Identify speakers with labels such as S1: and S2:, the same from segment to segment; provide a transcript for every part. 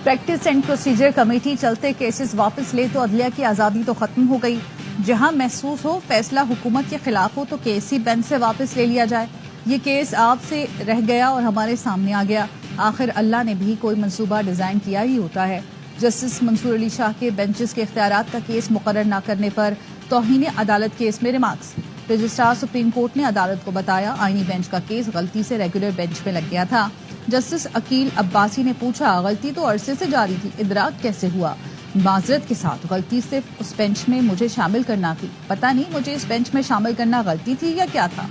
S1: Practice and procedure committee चलते cases वापस ले तो अदलिया की आज़ादी तो खत्म हो गई। जहां महसूस हो फैसला हुकूमत के खिलाफ हो तो केस ही बेंच से वापस ले लिया जाए। ये केस आपसे रह गया और हमारे सामने आ गया। आखिर अल्लाह ने भी कोई मंसूबा डिजाइन किया ही होता है। जस्टिस मंसूर अली शाह के बेंचेस के इख्तियारात का केस मुकर्रर न करने पर तौहीन अदालत केस में रिमार्क्स। रजिस्ट्रार सुप्रीम कोर्ट ने अदालत को बताया आईनी बेंच का केस गलती से रेगुलर बेंच में लग गया था। जस्टिस अकील अब्बासी ने पूछा, गलती तो अरसे से जारी थी, इदराक कैसे हुआ? माजरत के साथ गलती सिर्फ उस बेंच में मुझे शामिल करना थी, पता नहीं मुझे इस बेंच में शामिल करना गलती थी या क्या था।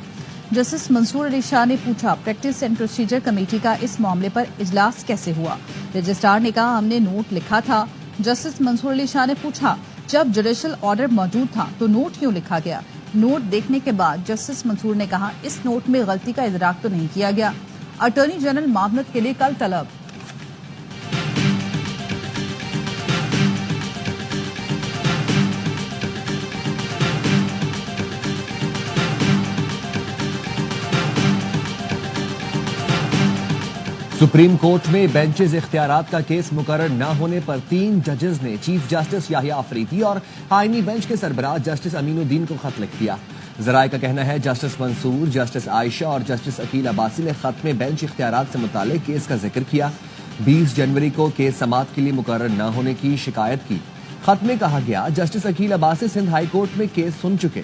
S1: जस्टिस मंसूर अली शाह ने पूछा, प्रैक्टिस एंड प्रोसीजर कमेटी का इस मामले पर इजलास कैसे हुआ? रजिस्ट्रार ने कहा, हमने नोट लिखा था। जस्टिस मंसूर अली शाह ने पूछा, जब जुडिशल ऑर्डर मौजूद था तो नोट क्यों लिखा गया? नोट देखने के बाद जस्टिस मंसूर ने कहा, इस नोट में गलती का इदराक तो नहीं किया गया। अटॉर्नी जनरल मामलत के लिए कल तलब।
S2: सुप्रीम कोर्ट में बेंचेस इख्तियारात का केस मुकर्रर न होने पर 3 जजेस ने चीफ जस्टिस याहिया अफरीदी और आईनी बेंच के सरबराह जस्टिस अमीनुद्दीन को खत लिख दिया। जराये का कहना है जस्टिस मंसूर, जस्टिस आयशा और जस्टिस अकील अब्बासी ने खत में बेंच इख्तियारात से मुताल्लिक केस का जिक्र किया। 20 जनवरी को केस समाअत के लिए मुकर्रर न होने की शिकायत की। खत में कहा गया, justice Aqeel Abbasi Sindh high court में केस सुन चुके,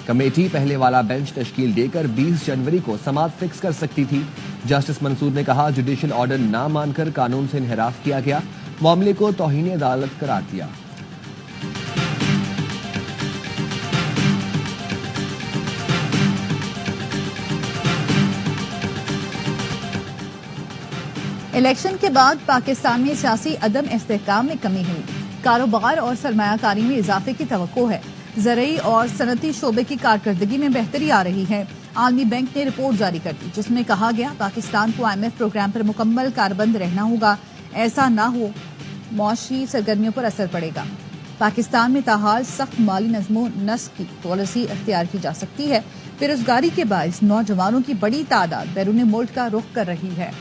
S2: कमेटी पहले वाला बेंच तश्कील देकर 20 जनवरी को समाअत फिक्स कर सकती थी। जस्टिस मंसूर ने कहा, जुडिशल ऑर्डर ना मानकर कानून से इन्हिराफ किया गया, मामले को तौहीन अदालत करार दिया।
S1: इलेक्शन के बाद पाकिस्तान में सियासी अदम इस्तेहकाम में कमी हुई, कारोबार और सरमायाकारी में इजाफे की तवक्को है। ज़रई और सनती शोबे की कारकर्दगी में बेहतरी आ रही है। आलमी बैंक ने रिपोर्ट जारी कर दी जिसमें कहा गया पाकिस्तान को IMF प्रोग्राम पर मुकम्मल कारबंद रहना होगा, ऐसा ना हो मौशी सरगर्मियों पर असर पड़ेगा। पाकिस्तान में ताहाल सख्त माली नज़्मो नस्क की पॉलिसी अख्तियार की जा सकती है। बेरोजगारी के बायस नौजवानों की बड़ी तादाद बैरून मुल्क का रुख कर रही है।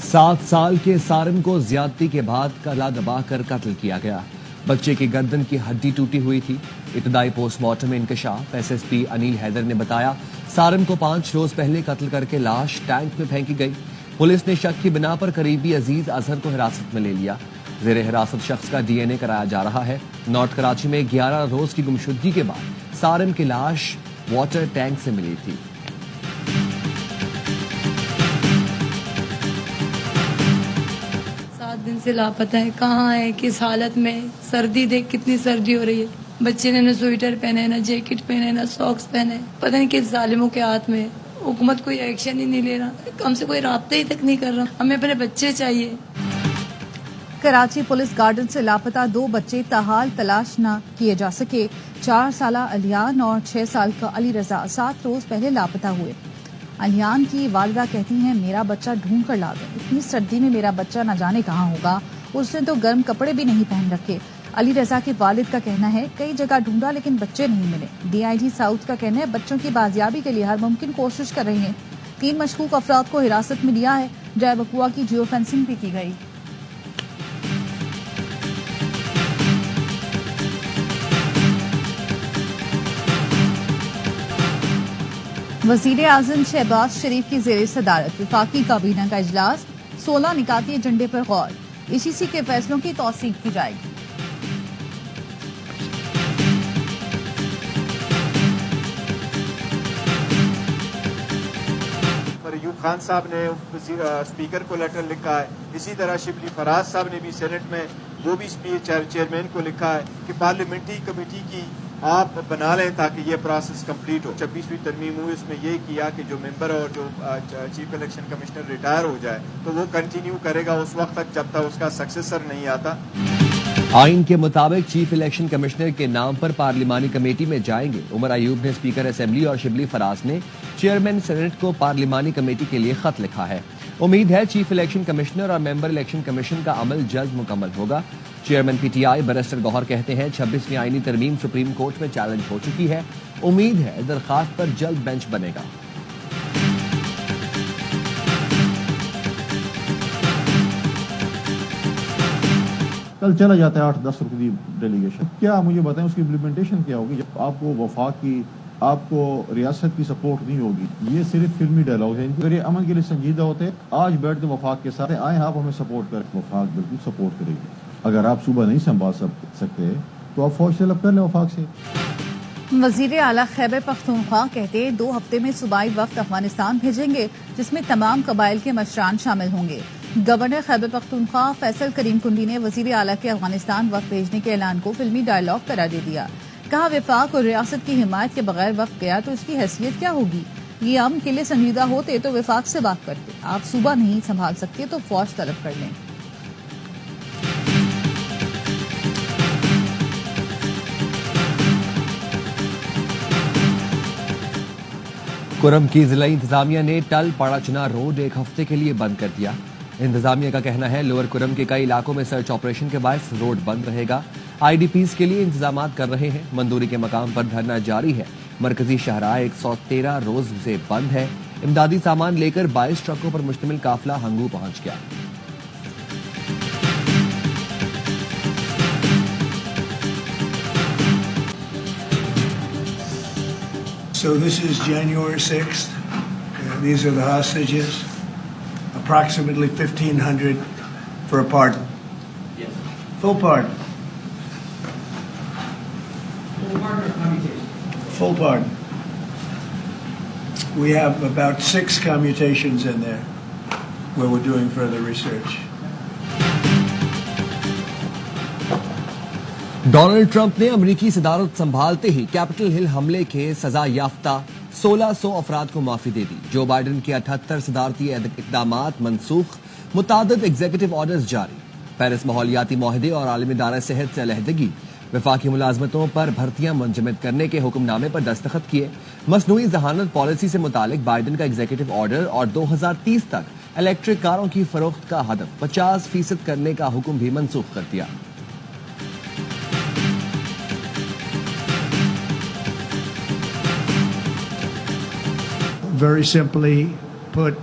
S2: सात साल के सारिम को ज्यादती के बाद गला दबाकर कत्ल किया गया। बच्चे की गर्दन की हड्डी टूटी हुई थी। इब्तदाई पोस्टमार्टम में इंकशाफ। SSP अनिल हैदर ने बताया, सारिम को 5 रोज पहले कत्ल करके लाश टैंक में फेंकी गई। पुलिस ने शक की बिना पर करीबी अजीज अजहर को हिरासत में ले लिया। जेर हिरासत शख्स का DNA कराया जा रहा है। नॉर्थ कराची में 11 रोज की गुमशुदगी के बाद सारिम की लाश वाटर टैंक से मिली थी।
S3: दिन से लापता है, कहाँ है, किस हालत में? सर्दी देख, कितनी सर्दी हो रही है। बच्चे ने ना स्वेटर पहने, ना जैकेट पहने, ना सॉक्स पहने। पता नहीं किस जालिमों के हाथ में। हुकूमत कोई एक्शन ही नहीं ले रहा, हमसे कोई राब्ता ही तक नहीं कर रहा। हमें अपने बच्चे चाहिए।
S1: कराची पुलिस गार्डन से लापता 2 बच्चे ताहाल तलाश न किए जा सके। 4 साला अलियान और 6 साल का अली रजा 7 रोज पहले लापता हुए। अलियान की वालिदा कहती हैं, मेरा बच्चा ढूंढ कर ला दें, इतनी सर्दी में मेरा बच्चा न जाने कहाँ होगा, उसने तो गर्म कपड़े भी नहीं पहन रखे। अली रजा के वालिद का कहना है, कई जगह ढूंढा लेकिन बच्चे नहीं मिले। DIG साउथ का कहना है, बच्चों की बाजियाबी के लिए हर मुमकिन कोशिश कर रही है। 3 मशकूक अफराद को हिरासत में लिया है। जय बकुआ की जियो फेंसिंग भी की गई। वज़ीर आज़म शहबाज शरीफ की ज़ेर सदारत वफाकी काबीना का इजलास। 16 निकाती एजेंडे पर गौर। ECC के फैसलों की तौसीक की जाएगी।
S4: अयूब खान साहब ने स्पीकर को लेटर लिखा है। इसी तरह शिबली फराज साहब ने भी सेनेट में वो भी चेयरमैन को लिखा है कि पार्लियामेंट्री कमेटी की आप बना लें ताकि ये प्रोसेस कंप्लीट हो। 26वीं तरमीम हुई, उसमें ये किया कि जो मेंबर और जो चीफ इलेक्शन कमिश्नर रिटायर हो जाए तो वो कंटिन्यू करेगा उस वक्त तक जब तक उसका सक्सेसर नहीं आता।
S2: आइन के मुताबिक चीफ इलेक्शन कमिश्नर के नाम पर पार्लिमानी कमेटी में जाएंगे। उमर अयूब ने स्पीकर असेंबली और शिबली फराज ने चेयरमैन सेनेट को पार्लिमानी कमेटी के लिए खत लिखा है। उम्मीद है चीफ इलेक्शन कमिश्नर और मेंबर इलेक्शन कमीशन का अमल जल्द मुकम्मल होगा। चेयरमैन PTI बैरिस्टर गौहर कहते हैं, 26वीं आईनी तरमीम सुप्रीम कोर्ट में चैलेंज हो चुकी है। उम्मीद है दरखास्त पर जल्द बेंच बनेगा।
S5: کل چلا جاتا ہے 8-10 رکنی ڈیلیگیشن. کیا مجھے بتائیں اس کی امپلیمنٹیشن کیا ہوگی جب آپ کو وفاق کی آپ کو ریاست کی سپورٹ نہیں ہوگی؟ یہ صرف فلمی ڈائلاگ ہے. اگر یہ امن کے لیے سنجیدہ ہوتے آج بیٹھ کے وفاق کے ساتھ آئیں آپ ہمیں سپورٹ کریں. وفاق بالکل سپورٹ کرے گی. اگر آپ صوبہ نہیں سنبھال سکتے تو آپ فوج طلب کر لیں وفاق سے.
S1: وزیر اعلیٰ خیبر پختونخوا کہتے 2 ہفتے میں صوبائی وفد افغانستان بھیجیں گے جس میں تمام قبائل کے مشران شامل ہوں گے. گورنر خیبر پختونخوا فیصل کریم کنڈی نے وزیر اعلیٰ کے افغانستان وفد بھیجنے کے اعلان کو فلمی ڈائلاگ قرار دے دیا. کہا وفاق اور ریاست کی حمایت کے بغیر وفد گیا تو اس کی حیثیت کیا ہوگی؟ یہ امن کے لیے سنجیدہ ہوتے تو وفاق سے بات کرتے. آپ صوبہ نہیں سنبھال سکتے تو فوج طلب کر لیں.
S2: کرم کی ضلعی انتظامیہ نے ٹل پاڑا چنار روڈ 1 ہفتے کے لیے بند کر دیا. انتظامیہ کا کہنا ہے لوور کرم کے کئی علاقوں میں سرچ آپریشن کے باعث روڈ بند رہے گا. آئی ڈی پیز کے لیے انتظامات کر رہے ہیں. مندوری کے مقام پر دھرنا جاری ہے. مرکزی شاہراہ 113 روز سے بند ہے. امدادی سامان لے کر 22 ٹرکوں پر مشتمل قافلہ ہنگو پہنچ گیا.
S6: So this is January 6th. These are the hostages. Approximately 1,500 for a pardon.
S7: Yes.
S6: Full pardon.
S7: Full pardon or commutation?
S6: Full pardon. We have about 6 commutations in there where we're doing further research.
S2: Donald Trump نے امریکی صدارت سنبھالتے ہی capital ہل حملے کے سزا یافتہ 1600 افراد کو معافی دے دی. جو بائیڈن کے 78 صدارتی اقدامات منسوخ. متعدد ایگزیکٹو آرڈرز جاری. پیرس ماحولیاتی معاہدے اور عالمی ادارہ صحت سے علیحدگی. وفاقی ملازمتوں پر بھرتیاں منجمد کرنے کے حکم نامے پر دستخط کیے. مصنوعی ذہانت پالیسی سے متعلق بائیڈن کا ایگزیکٹو آرڈر اور 2030 تک الیکٹرک کاروں کی فروخت کا ہدف 50% کرنے کا حکم بھی منسوخ کر دیا.
S6: Very simply put,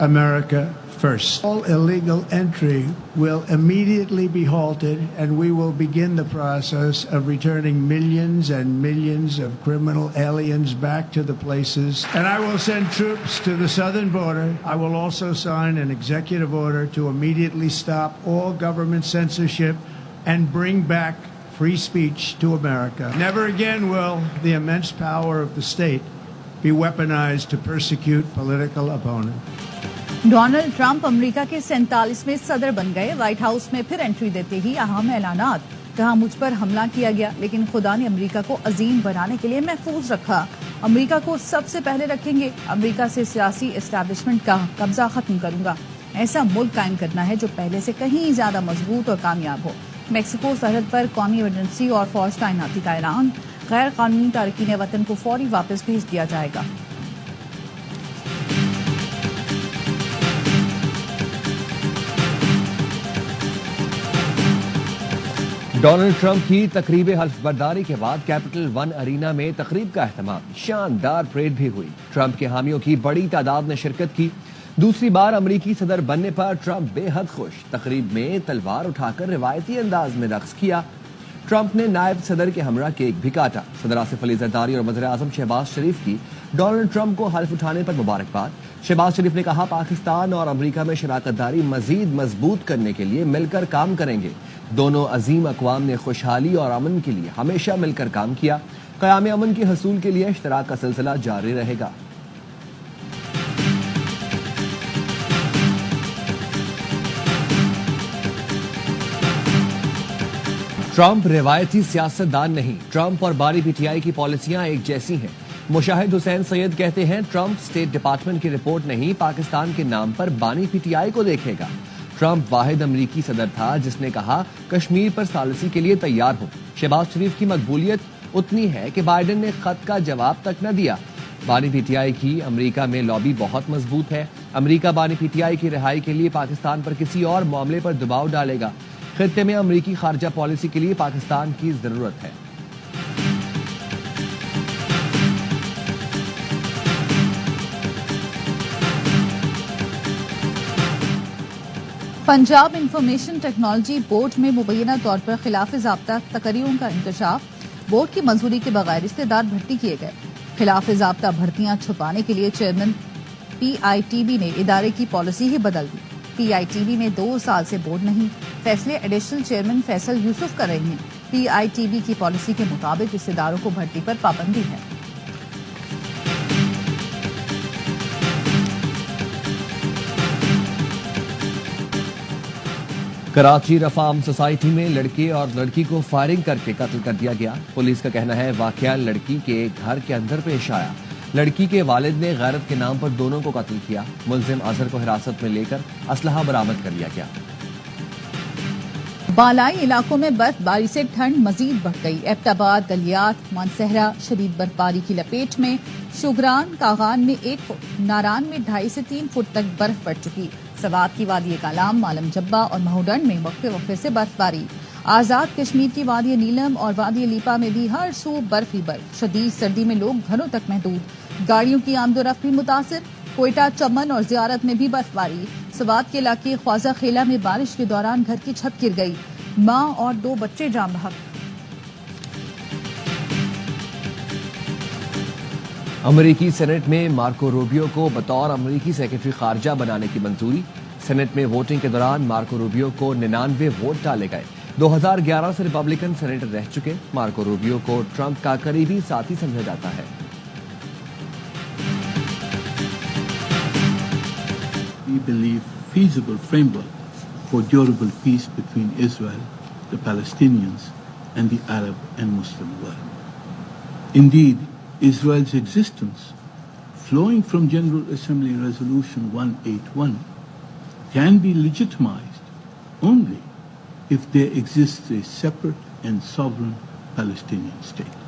S6: America first. All illegal entry will immediately be halted and we will begin the process of returning millions and millions of criminal aliens back to the places. And I will send troops to the southern border. I will also sign an executive order to immediately stop all government censorship and bring back free speech to America. Never again will the immense power of the state be weaponized to persecute political opponents.
S1: Donald Trump امریکہ کے 47ویں صدر بن گئے. White house میں پھر entry دیتے ہی اہم اعلانات. کہا مجھ پر حملہ کیا گیا لیکن خدا نے امریکہ کو عظیم بنانے کے لیے محفوظ رکھا. امریکہ کو سب سے پہلے رکھیں گے. امریکہ سے سیاسی اسٹیبلشمنٹ کا قبضہ ختم کروں گا. ایسا ملک قائم کرنا ہے جو پہلے سے کہیں زیادہ مضبوط اور کامیاب ہو. میکسیکو سرحد پر قومی ایمرجنسی اور فوج تعیناتی کا اعلان. غیر قانونی تارکین وطن کو فوری واپس بھیج دیا جائے گا.
S2: ڈونلڈ ٹرمپ کی تقریب حلف برداری کے بعد کیپٹل 1 ارینا میں تقریب کا اہتمام. شاندار پریڈ بھی ہوئی. ٹرمپ کے حامیوں کی بڑی تعداد نے شرکت کی. دوسری بار امریکی صدر بننے پر ٹرمپ بے حد خوش. تقریب میں تلوار اٹھا کر روایتی انداز میں رقص کیا. ٹرمپ نے نائب صدر کے ہمراہ کیک بھی کاٹا. صدر آصف علی زرداری اور وزیر اعظم شہباز شریف کی ڈونلڈ ٹرمپ کو حلف اٹھانے پر مبارکباد. شہباز شریف نے کہا پاکستان اور امریکہ میں شراکت داری مزید مضبوط کرنے کے لیے مل کر کام کریں گے. دونوں عظیم اقوام نے خوشحالی اور امن کے لیے ہمیشہ مل کر کام کیا. قیام امن کے حصول کے لیے اشتراک کا سلسلہ جاری رہے گا. ٹرمپ روایتی سیاست دان نہیں. ٹرمپ اور بانی پی ٹی آئی کی پالیسیاں ایک جیسی ہیں. مشاہد حسین سید کہتے ہیں ٹرمپ اسٹیٹ ڈپارٹمنٹ کی رپورٹ نہیں پاکستان کے نام پر بانی پی ٹی آئی کو دیکھے گا. ٹرمپ واحد امریکی صدر تھا جس نے کہا کشمیر پر ثالثی کے لیے تیار ہو. شہباز شریف کی مقبولیت اتنی ہے کہ بائیڈن نے خط کا جواب تک نہ دیا. بانی پی ٹی آئی کی امریکہ میں لابی بہت مضبوط ہے. امریکہ بانی پی ٹی آئی کی رہائی کے لیے پاکستان پر کسی اور معاملے پر دباؤ ڈالے گا. خطے میں امریکی خارجہ پالیسی کے لیے پاکستان کی ضرورت ہے.
S1: पंजाब इंफॉर्मेशन टेक्नोलॉजी बोर्ड में मुबैना तौर पर खिलाफ ज़ाब्ता तकरीरों का इंकशाफ। बोर्ड की मंजूरी के बगैर रिश्तेदार भर्ती किए गए। खिलाफ ज़ाब्ता भर्तियां छुपाने के लिए चेयरमैन PITB ने इदारे की पॉलिसी ही बदल दी। PITB में 2 साल से बोर्ड नहीं, फैसले एडिशनल चेयरमैन फैसल यूसुफ कर रहे हैं। PITB की पॉलिसी के मुताबिक रिश्तेदारों को भर्ती पर पाबंदी है।
S2: कराची रफाम सोसाइटी में लड़के और लड़की को फायरिंग करके कत्ल कर दिया गया। पुलिस का कहना है वाकया लड़की के घर के अंदर पेश आया। लड़की के वालिद ने गैरत के नाम पर दोनों को कत्ल किया। मुलजिम अजहर को हिरासत में लेकर असलहा बरामद कर लिया गया।
S1: बालाई इलाकों में बर्फबारी से ठंड मजीद बढ़ गई। एबटाबाद, गलियात, मानसहरा शदीद बर्फबारी की लपेट में। शुगरान कागान में 1 फुट, नारान में 2.5 से 3 फुट तक बर्फ पड़ चुकी। सवात की वादी कालाम, मालम जब्बा और महूडन में वक्फे से बर्फबारी। आजाद कश्मीर की वादी नीलम और वादी लीपा में भी हर सू बर्फ ही बर्फ। शदीद सर्दी में लोग घरों तक महदूद। गाड़ियों की आमदोरफ्त भी मुतासिर। कोयटा, चमन और जियारत में भी बर्फबारी। सवात के इलाके ख्वाजा खेला में बारिश के दौरान घर की छत गिर गई। मां और 2 बच्चे जाम बहक।
S2: अमेरिकी सेनेट में मार्को रूबियो को बतौर अमेरिकी सेक्रेटरी खारजा बनाने की मंजूरी। सेनेट में वोटिंग के दौरान मार्को रूबियो को 99 वोट डाले गए। 2011 से रिपब्लिकन सेनेटर रह चुके मार्को रूबियो को ट्रंप का करीबी साथी समझा जाता है।
S8: We believe feasible framework for durable peace between Israel, the Palestinians, and the Arab and Muslim world. Indeed, Israel's existence, flowing from General Assembly Resolution 181, can be legitimized only if there exists a separate and sovereign Palestinian state.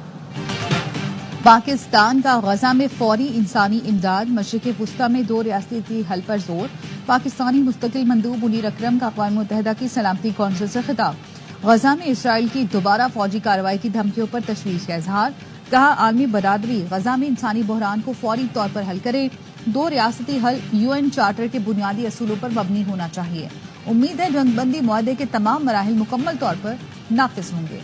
S1: Pakistan का गजा में फौरी इंसानी इमदाद। मशरिक़ वुस्ता में 2 रियासती हल पर जोर। पाकिस्तानी मुस्तकिल मंदूब मुनीर अकरम का अक़वाम मुत्तहिदा की सलामती कौंसिल से खिताब। गजा में इसराइल की दोबारा फौजी कार्रवाई की धमकियों पर तशवीश का इजहार। कहा आलमी बरादरी गजा में इंसानी बहरान को फौरी तौर पर हल करे। 2 रियासती हल UN चार्टर के बुनियादी असूलों पर मबनी होना चाहिए। उम्मीद है जंगबंदी मुआहदे के तमाम मराहिल मुकम्मल तौर पर नाफिज होंगे।